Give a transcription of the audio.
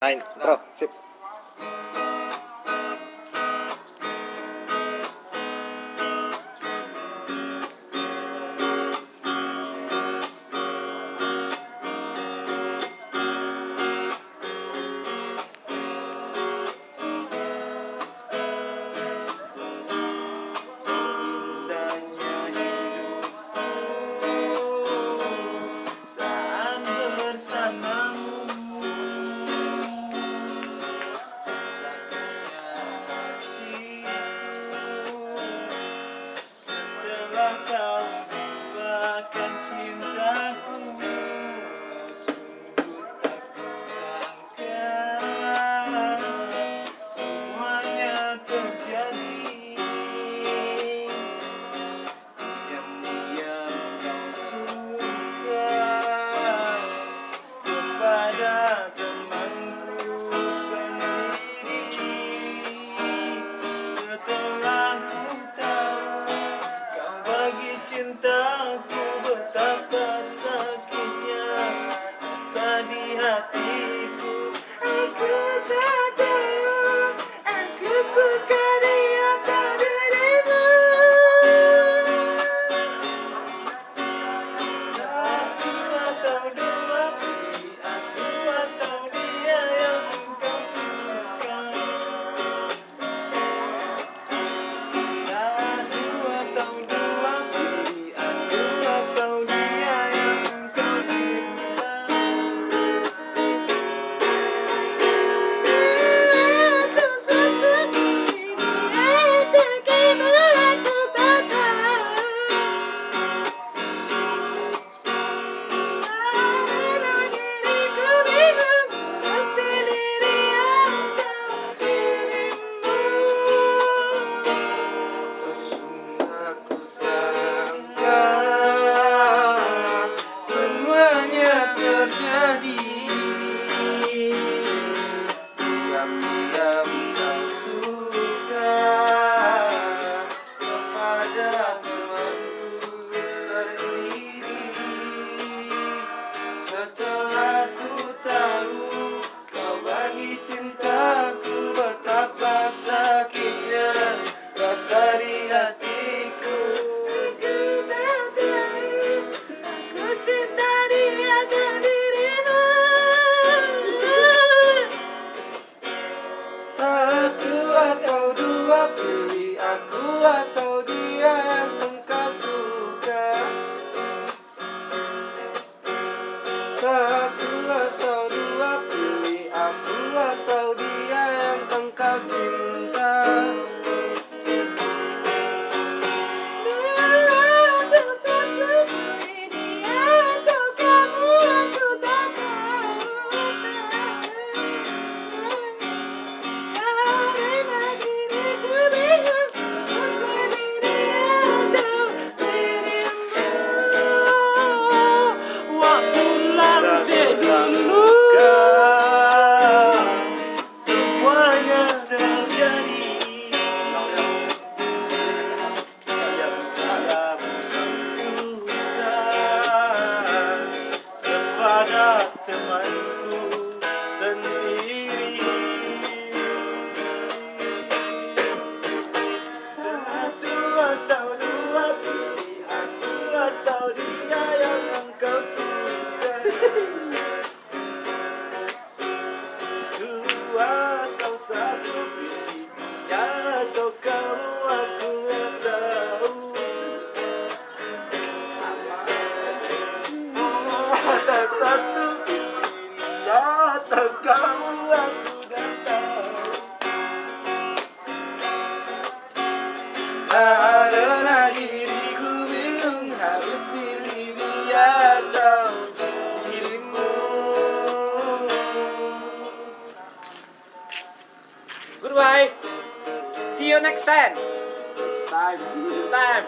Nah, bro, sip. Cintaku betapa sakitnya rasa di hatiku. Aku tak tahu, aku suka dia tak dirimu. Satu atau dua, pilih aku atau dia yang kau suka. Satu atau dua, pilih aku atau dia yang kau cinta. Atau seperti dia terkena aku tak tahu. Karena diriku bingung, pasti diri atau dirimu. Sesungguhnya ku sangka semuanya terjadi. Diam-diam kau suka kepada temanku sendiri. Setelah ku tahu kau bagi cintaku, betapa sakitnya rasa di hatiku. Aku tak tahu, aku cinta dia dan dirimu. Satu atau dua, pilih aku atau dia yang engkau suka. Satu atau dua, pilih aku atau dia yang engkau cinta. Atau satu, pilih dia atau kamu, aku tak tahu. Karena diriku bingung, pasti dia atau dirimu. Waktu lalu semuanya terjadi. Kepada temanku sendiri. Satu atau dua, pilih aku atau dia yang engkau suka. Dua atau satu, pilih dia atau kamu, aku tak tahu. Ada satu, pilih dia atau kamu, aku tak tahu. Karena diriku bingung, harus pilih dia atau dirimu. Goodbye. See you next time. Next time. Time.